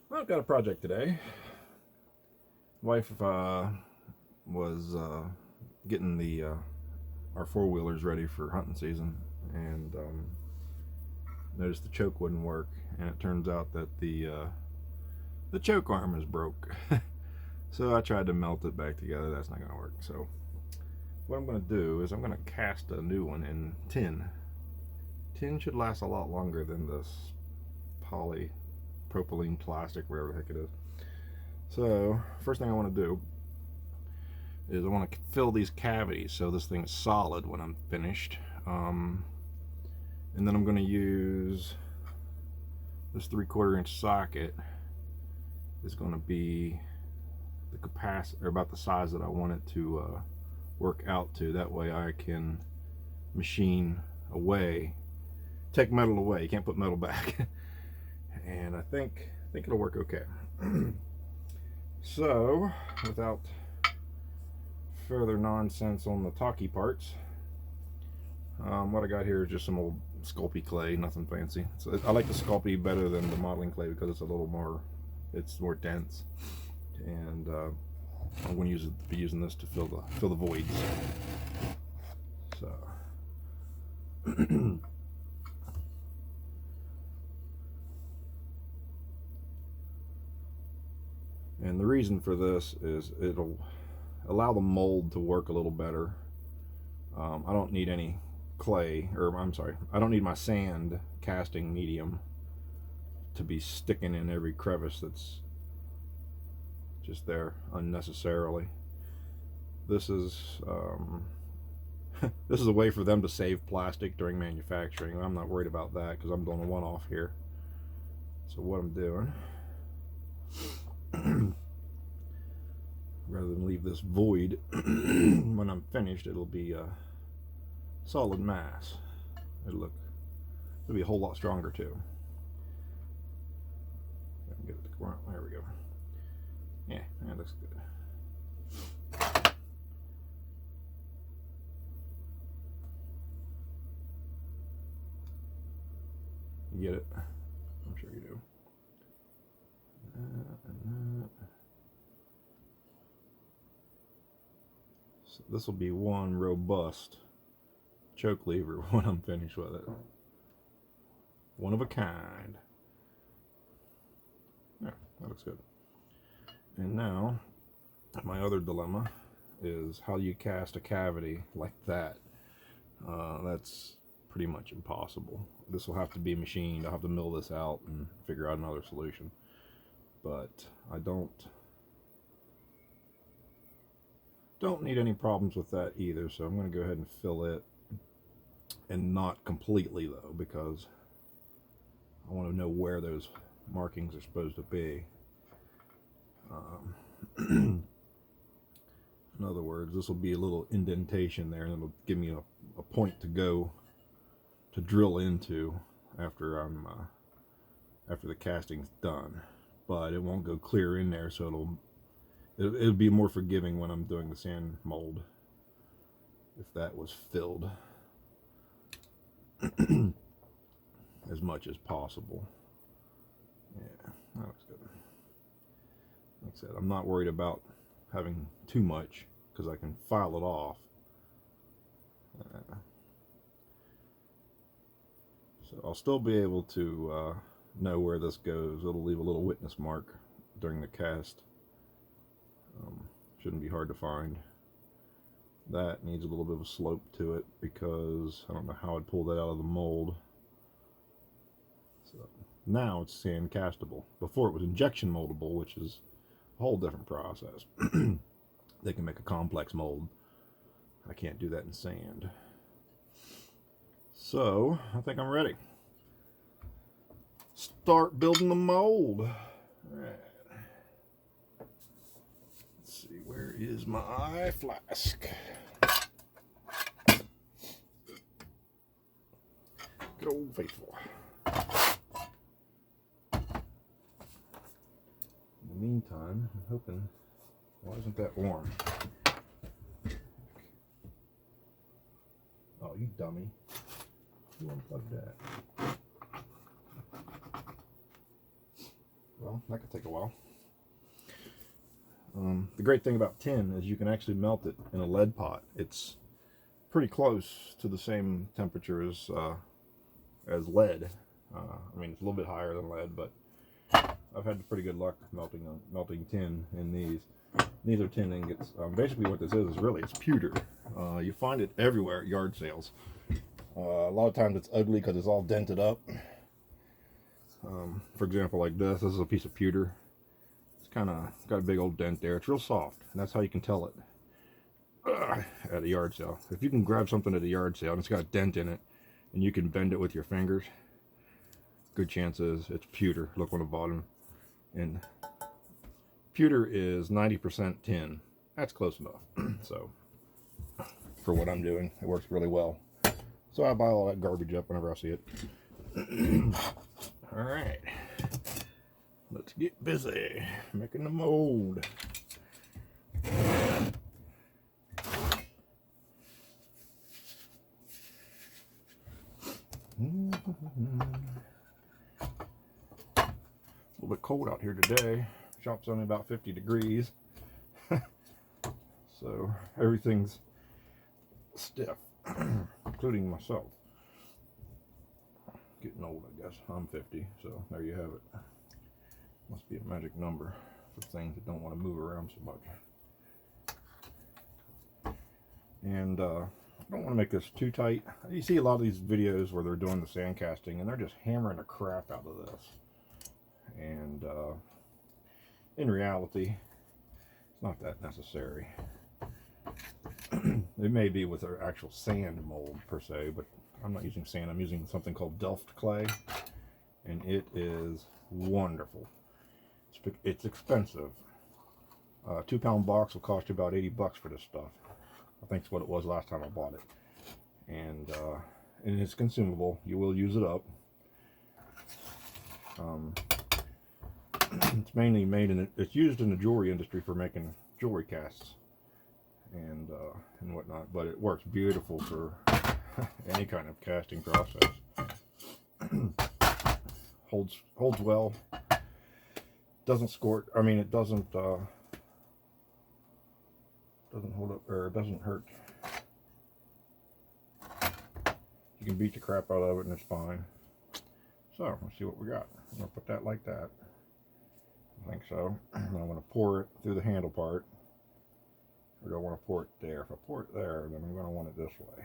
Well, I've got a project today. Wife was getting the our four-wheelers ready for hunting season, and noticed the choke wouldn't work, and it turns out that the choke arm is broke. So I tried to melt it back together. That's not going to work. So what I'm going to do is I'm going to cast a new one in tin. Tin should last a lot longer than this polypropylene plastic, whatever the heck it is. So first thing I want to do is I want to fill these cavities so this thing is solid when I'm finished. And then I'm going to use this 3/4 inch socket. Is going to be the capacity, or about the size that I want it to work out to. That way I can machine away, take metal away. You can't put metal back. And I think it'll work okay. So without further nonsense on the talky parts, what I got here is just some old Sculpey clay, nothing fancy. So I like the Sculpey better than the modeling clay because it's a little more, it's more dense, and I'm going to be using this to fill the voids. So and the reason for this is it'll allow the mold to work a little better. I don't need any clay, or I'm sorry, I don't need my sand casting medium to be sticking in every crevice that's just there unnecessarily. This is this is a way for them to save plastic during manufacturing. I'm not worried about that because I'm doing a one-off here. So what I'm doing, rather than leave this void, when I'm finished, it'll be a solid mass. It'll be a whole lot stronger too. Get it to come out. There we go. Yeah, that looks good. You get it? I'm sure you do. So this will be one robust choke lever when I'm finished with it. One of a kind. Yeah, that looks good. And now, my other dilemma is how do you cast a cavity like that? That's pretty much impossible. This will have to be machined. I'll have to mill this out and figure out another solution. But I don't need any problems with that either, so I'm going to go ahead and fill it, and not completely though, because I want to know where those markings are supposed to be. In other words, this will be a little indentation there, and it'll give me a point to go to drill into after after the casting's done. But it won't go clear in there, so it'll be more forgiving when I'm doing the sand mold if that was filled as much as possible. Yeah, that looks good. Like I said, I'm not worried about having too much because I can file it off. So I'll still be able to know where this goes. It'll leave a little witness mark during the cast. Shouldn't be hard to find. That needs a little bit of a slope to it because I don't know how I'd pull that out of the mold. So now it's sand castable. Before it was injection moldable, which is a whole different process. They can make a complex mold. I can't do that in sand. So I think I'm ready. Start building the mold. All right. Let's see, where is my flask? Good old faithful. In the meantime, I'm hoping, why isn't that warm? Oh, you dummy. You unplugged that. well, that could take a while. The great thing about tin is you can actually melt it in a lead pot. It's pretty close to the same temperature as lead. I mean, it's a little bit higher than lead, but I've had pretty good luck melting tin in these. These are tin ingots. Basically what this is really, it's pewter. You find it everywhere at yard sales. A lot of times it's ugly because it's all dented up. For example, like this is a piece of pewter. It's kind of got a big old dent there. It's real soft, and that's how you can tell it at a yard sale. If you can grab something at a yard sale and it's got a dent in it, and you can bend it with your fingers, good chances it's pewter. Look on the bottom. And pewter is 90% tin. That's close enough. So, for what I'm doing, it works really well. So I buy all that garbage up whenever I see it. Alright. Let's get busy making the mold. A little bit cold out here today. Shop's only about 50 degrees. So everything's stiff, including myself. Getting old, I guess. I'm 50, so there you have it. Must be a magic number for things that don't want to move around so much. And I don't want to make this too tight. You see a lot of these videos where they're doing the sand casting and they're just hammering the crap out of this. And in reality, it's not that necessary. It may be with our actual sand mold per se, but I'm not using sand. I'm using something called Delft clay, and it is wonderful. It's expensive. A 2-pound box will cost you about 80 bucks for this stuff. I think it's what it was last time I bought it. And it's consumable. You will use it up. It's mainly made in it's used in the jewelry industry for making jewelry casts and whatnot, but it works beautiful for any kind of casting process. holds well. Doesn't squirt. I mean, it doesn't hold up, or it doesn't hurt. You can beat the crap out of it and it's fine. So let's see what we got. I'm gonna put that like that. I think so. And I'm gonna pour it through the handle part. Or do I want to pour it there? If I pour it there, then I'm gonna want it this way.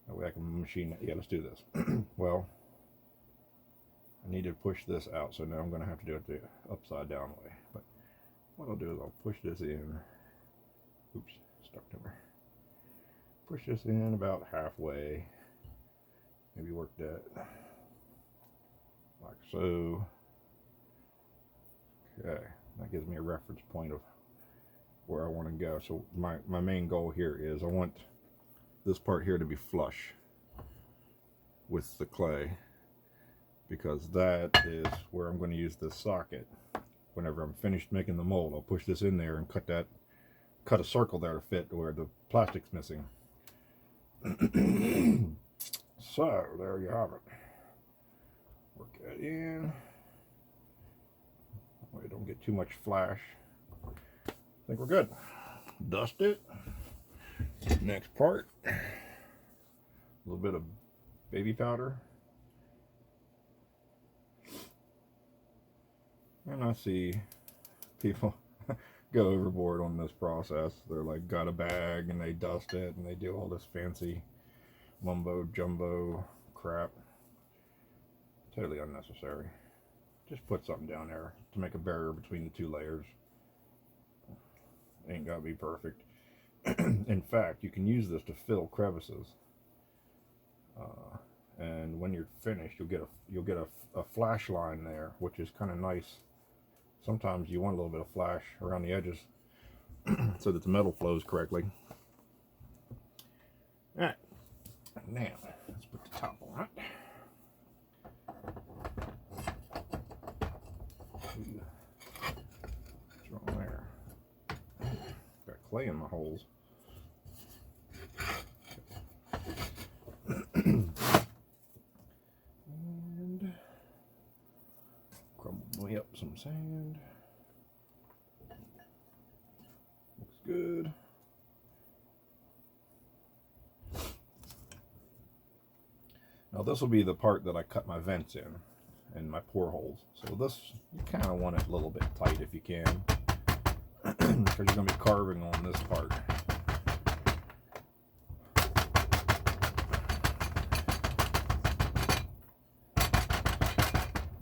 That way I can machine it. Yeah, let's do this. Well, I need to push this out, so now I'm gonna have to do it the upside down way. But what I'll do is I'll push this in. Oops, stuck to me. Push this in about halfway. Maybe work that like so. Okay, that gives me a reference point of where I want to go. So my main goal here is I want this part here to be flush with the clay, because that is where I'm going to use this socket. Whenever I'm finished making the mold, I'll push this in there and cut a circle there to fit where the plastic's missing. So there you have it. Work that in. That way don't get too much flash. I think we're good. Dust it. Next part. A little bit of baby powder. And I see people go overboard on this process. They're like, got a bag and they dust it and they do all this fancy mumbo jumbo crap. Totally unnecessary. Just put something down there to make a barrier between the two layers. Ain't gotta be perfect. In fact, you can use this to fill crevices. And when you're finished, you'll get a flash line there, which is kind of nice. Sometimes you want a little bit of flash around the edges so that the metal flows correctly. All right, now let's put the top on it. What's wrong there? Got clay in my holes. And Crumble me up some sand. Looks good. Now this will be the part that I cut my vents in and my pore holes. So this, you kind of want it a little bit tight if you can, because you're going to be carving on this part.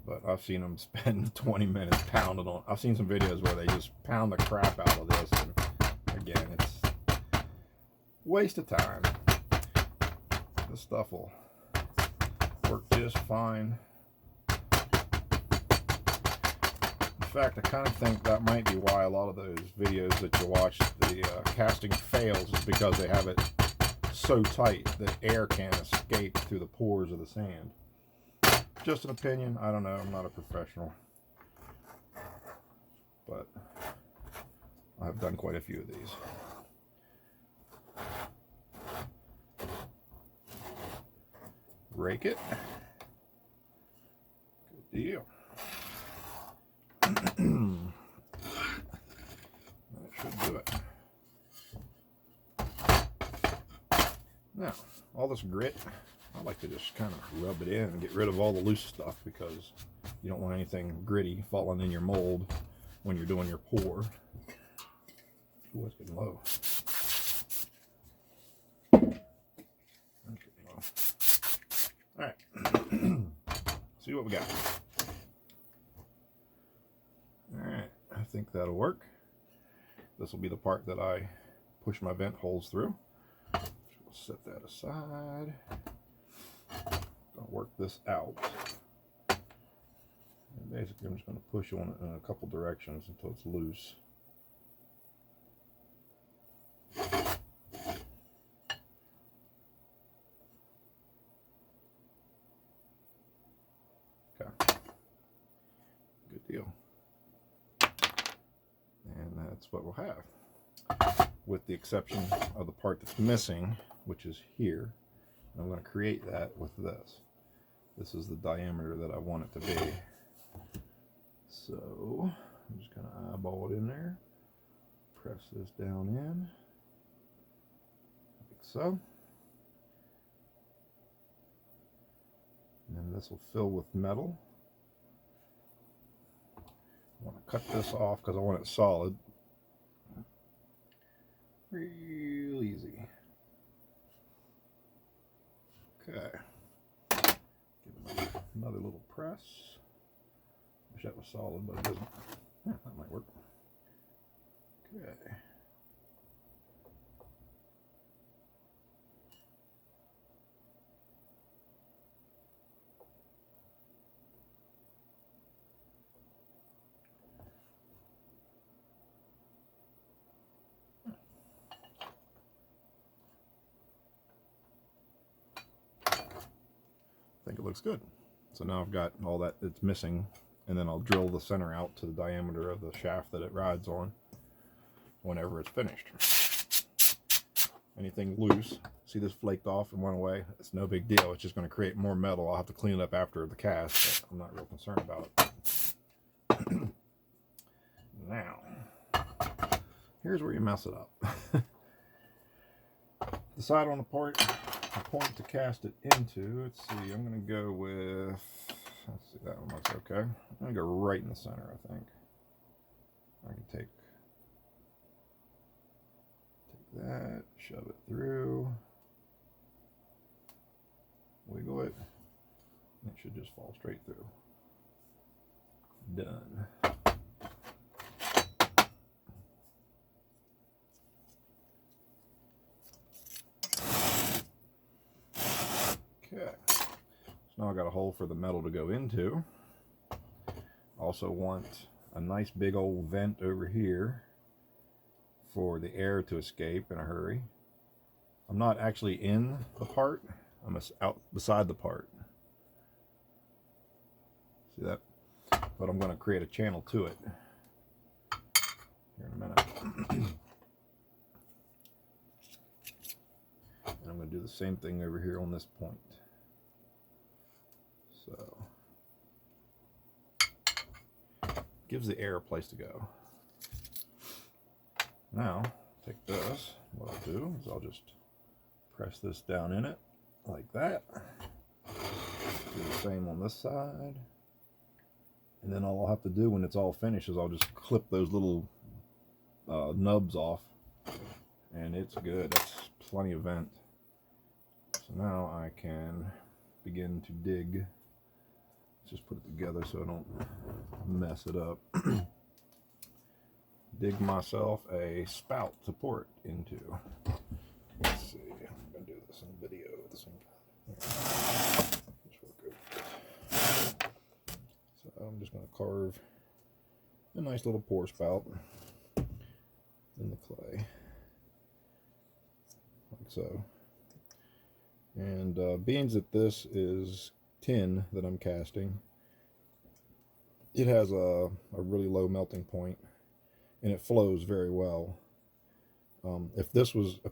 But I've seen them spend 20 minutes pounding on. I've seen some videos where they just pound the crap out of this, and again, it's waste of time. This stuff will work just fine. In fact, I kind of think that might be why a lot of those videos that you watch, the casting fails, is because they have it so tight that air can't escape through the pores of the sand. Just an opinion, I don't know, I'm not a professional, but I've done quite a few of these. Rake it. Good deal. That should do it. Now, all this grit, I like to just kind of rub it in and get rid of all the loose stuff, because you don't want anything gritty falling in your mold when you're doing your pour. Ooh, it's getting low. Alright, see what we got. Alright, I think that'll work. This will be the part that I push my vent holes through. So we'll set that aside. Gonna work this out. And basically I'm just going to push on it in a couple directions until it's loose. Good deal. And that's what we'll have, with the exception of the part that's missing, which is here. I'm going to create that with this. This is the diameter that I want it to be. So I'm just going to eyeball it in there, press this down in, like so. And then this will fill with metal. I want to cut this off because I want it solid. Real easy. Okay. Give it another little press. Wish that was solid, but it isn't. Yeah, that might work. Okay. I think it looks good. So now I've got all that that's missing, and then I'll drill the center out to the diameter of the shaft that it rides on whenever it's finished. Anything loose, see this flaked off and went away, it's no big deal. It's just going to create more metal. I'll have to clean it up after the cast, but I'm not real concerned about it. Now, here's where you mess it up. Decide on the point to cast it into. Let's see, I'm going to go with, let's see, that one looks okay. I'm going to go right in the center, I think. I can take that, shove it through, wiggle it, and it should just fall straight through. Done. Okay, so now I got a hole for the metal to go into. Also want a nice big old vent over here for the air to escape in a hurry. I'm not actually in the part, I'm out beside the part. See that? But I'm going to create a channel to it here in a minute. And I'm going to do the same thing over here on this point. So gives the air a place to go. Now, take this. What I'll do is I'll just press this down in it like that. Do the same on this side. And then all I'll have to do when it's all finished is I'll just clip those little nubs off. And it's good. That's plenty of vent. So now I can begin to dig. Let's just put it together so I don't mess it up. Dig myself a spout to pour it into. Let's see. I'm going to do this in video at the same time. So I'm just going to carve a nice little pour spout in the clay. Like so. And being that this is tin that I'm casting, it has a really low melting point and it flows very well. If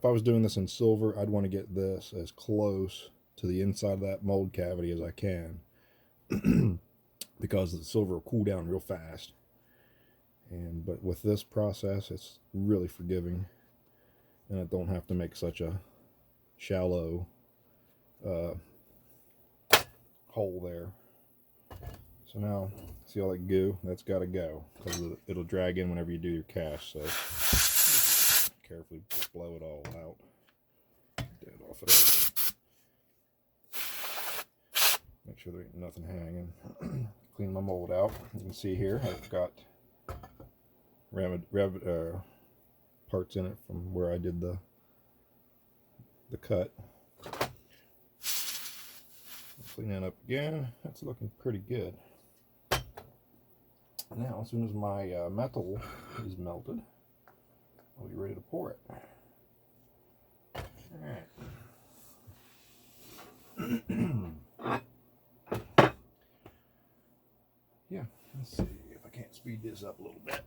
I was doing this in silver, I'd want to get this as close to the inside of that mold cavity as I can because the silver will cool down real fast. But with this process, it's really forgiving, and I don't have to make such a shallow hole there. So now, see all that goo? That's got to go because it'll drag in whenever you do your cast. So carefully blow it all out. Get it off of there. Make sure there ain't nothing hanging. Clean my mold out. You can see here I've got parts in it from where I did the cut. Clean that up again. That's looking pretty good. Now, as soon as my metal is melted, I'll be ready to pour it. Alright. Yeah, let's see if I can't speed this up a little bit.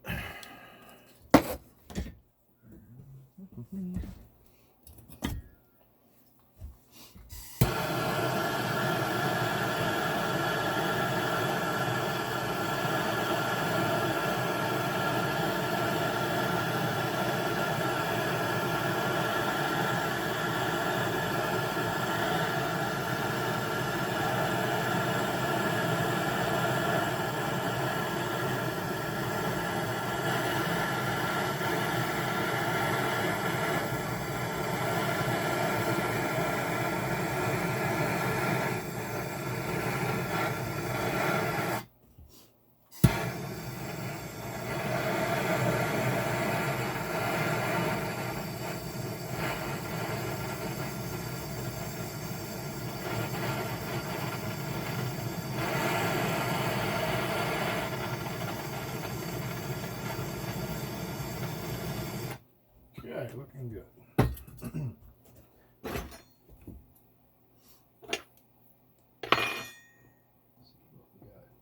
Okay, looking good.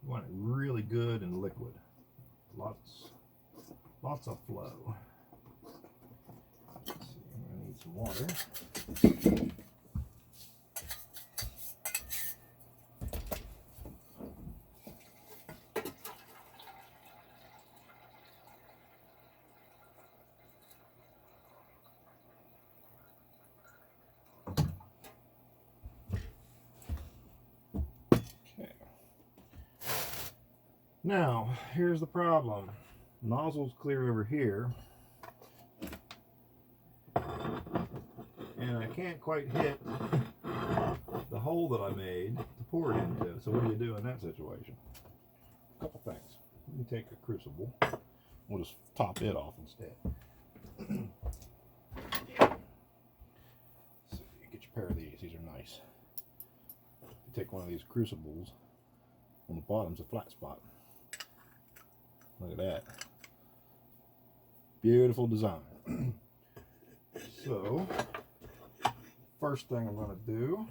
You want it really good and liquid. Lots of flow. Let's see, I'm gonna need some water. Now, here's the problem. Nozzle's clear over here, and I can't quite hit the hole that I made to pour it into. So what do you do in that situation? A couple things. Let me take a crucible. We'll just top it off instead. So you get your pair of these. These are nice. You take one of these crucibles. On the bottom's a flat spot. Look at that. Beautiful design. So, first thing I'm going to do,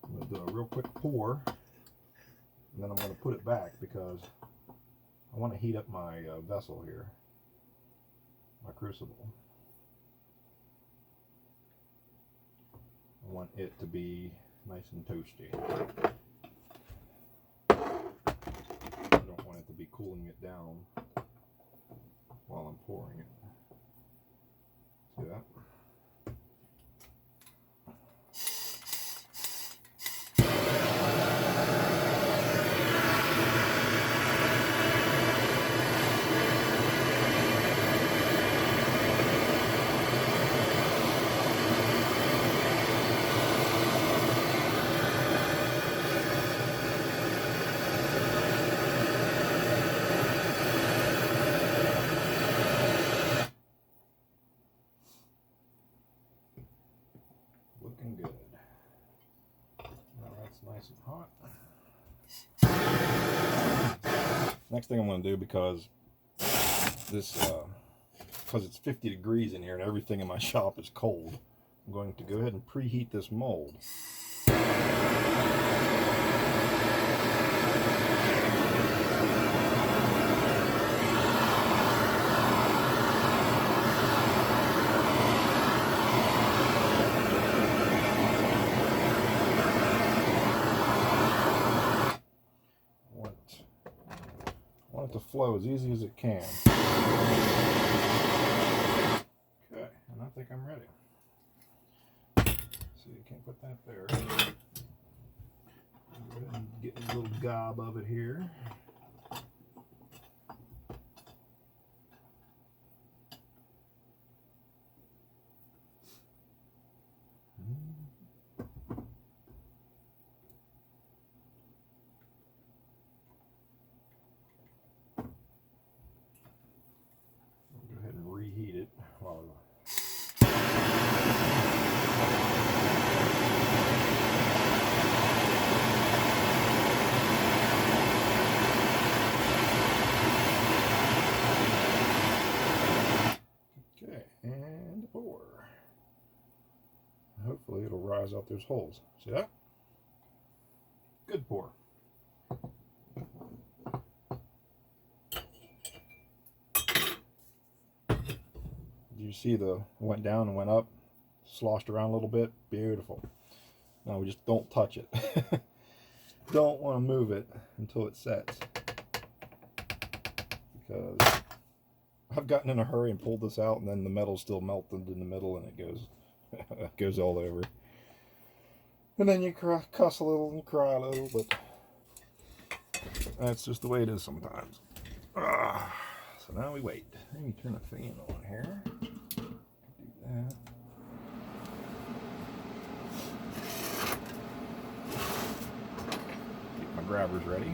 I'm going to do a real quick pour, and then I'm going to put it back because I want to heat up my vessel here, my crucible. I want it to be nice and toasty. I don't want it to be down while I'm pouring it. See that? Looking good. Now that's nice and hot. Next thing I'm going to do, because it's 50 degrees in here and everything in my shop is cold, I'm going to go ahead and preheat this mold. I want it to flow as easy as it can. Okay, and I think I'm ready. See, you can't put that there. Go ahead and get a little gob of it here. Go ahead and reheat it while okay, and pour. Hopefully it'll rise out those holes. See that? Good pour. You see the went down and went up, sloshed around a little bit. Beautiful. Now we just don't touch it. Don't want to move it until it sets, because I've gotten in a hurry and pulled this out, and then the metal's still melted in the middle, and it goes it goes all over. And then you cuss a little and cry a little, but that's just the way it is sometimes. So now we wait. Let me turn the fan on here. Do that. Get my grabbers ready.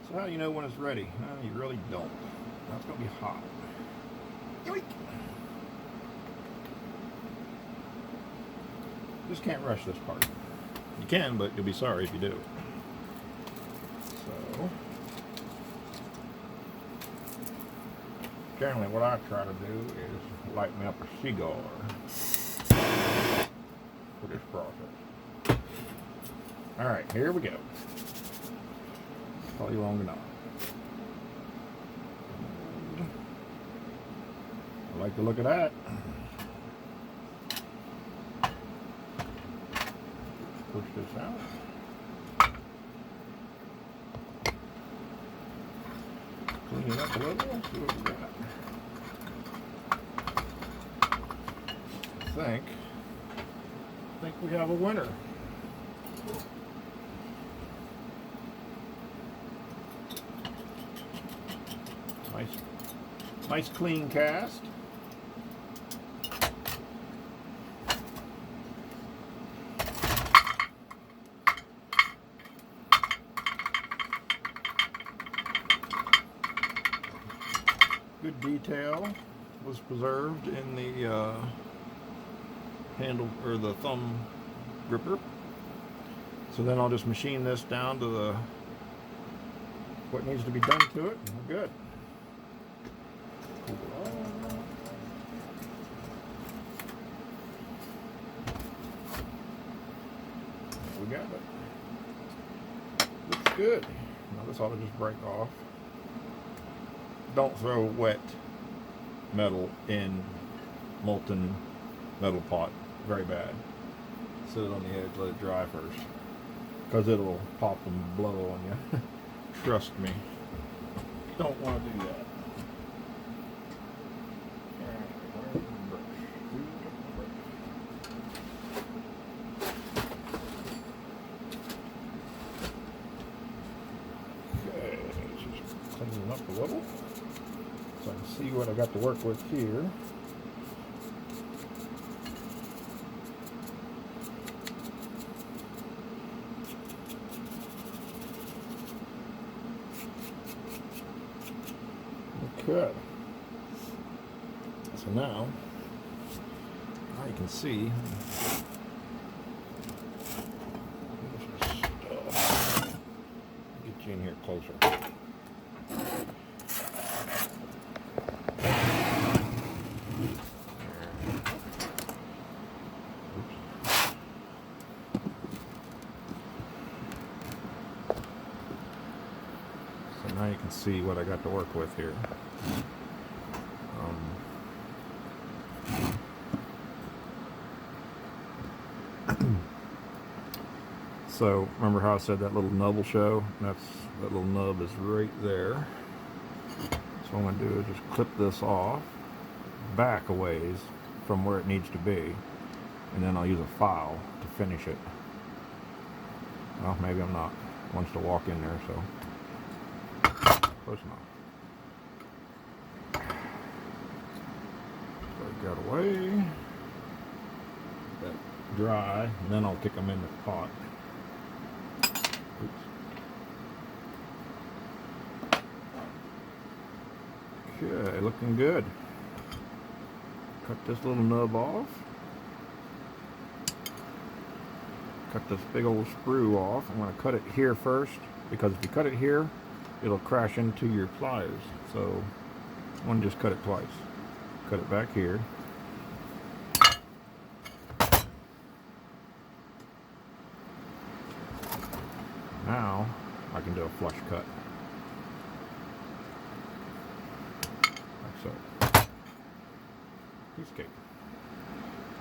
So how do you know when it's ready? Well, you really don't. Now it's going to be hot. Yoink! Just can't rush this part. You can, but you'll be sorry if you do. So, generally what I try to do is light me up a cigar for this process. Alright, here we go. Probably long enough. I like the look of that. Push this out. Clean it up a little. See what we got. I think we have a winner. Nice clean cast. Good detail was preserved in the handle or the thumb gripper. So then I'll just machine this down to what needs to be done to it, and we're good. We got it. Oops. good. Now this ought to just break off. Don't throw wet metal in molten metal pot. Very bad. Sit it on the edge, let it dry first, because it'll pop and blow on you. Trust me. Don't want to do that. Okay, just cleaning up a little so I can see what I got to work with here. Okay, so now you can see get you in here closer. So now you can see what I got to work with here. So remember how I said that little nub will show? That little nub is right there. So what I'm going to do is just clip this off back a ways from where it needs to be, and then I'll use a file to finish it. Well, maybe I'm not. Wants to walk in there, so close enough. So got away. That dry, and then I'll kick them in the pot. Oops. Okay, looking good. Cut this little nub off. Cut this big old screw off. I'm going to cut it here first, because if you cut it here, it'll crash into your pliers. So I want to just cut it twice. Cut it back here. Now I can do a flush cut. Like so. Piece of cake.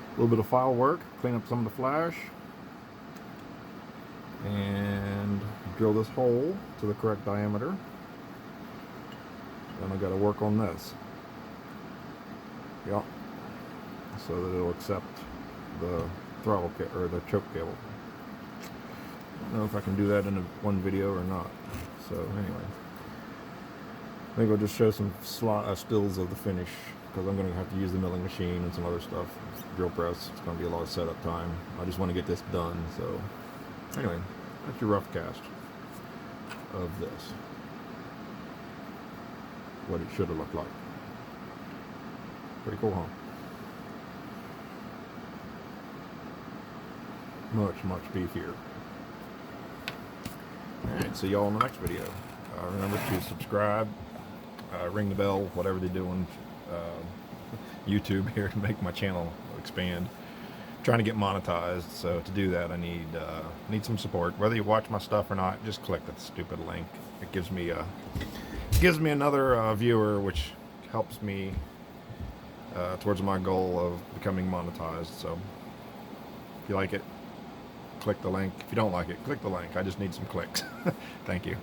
A little bit of file work, clean up some of the flash, and drill this hole to the correct diameter. Then I got to work on this. Yep. So that it'll accept the throttle or the choke cable. I don't know if I can do that in one video or not. So anyway, maybe I'll just show some stills of the finish, because I'm going to have to use the milling machine and some other stuff. Drill press. It's going to be a lot of setup time. I just want to get this done. So anyway, that's your rough cast of this. What it should have looked like. Pretty cool, huh? Much beefier. Alright, see y'all in the next video. Remember to subscribe, ring the bell, whatever they're doing. YouTube here to make my channel expand. I'm trying to get monetized, so to do that I need some support. Whether you watch my stuff or not, just click that stupid link. It gives me another viewer, which helps me towards my goal of becoming monetized. So if you like it, click the link. If you don't like it, click the link. I just need some clicks. Thank you.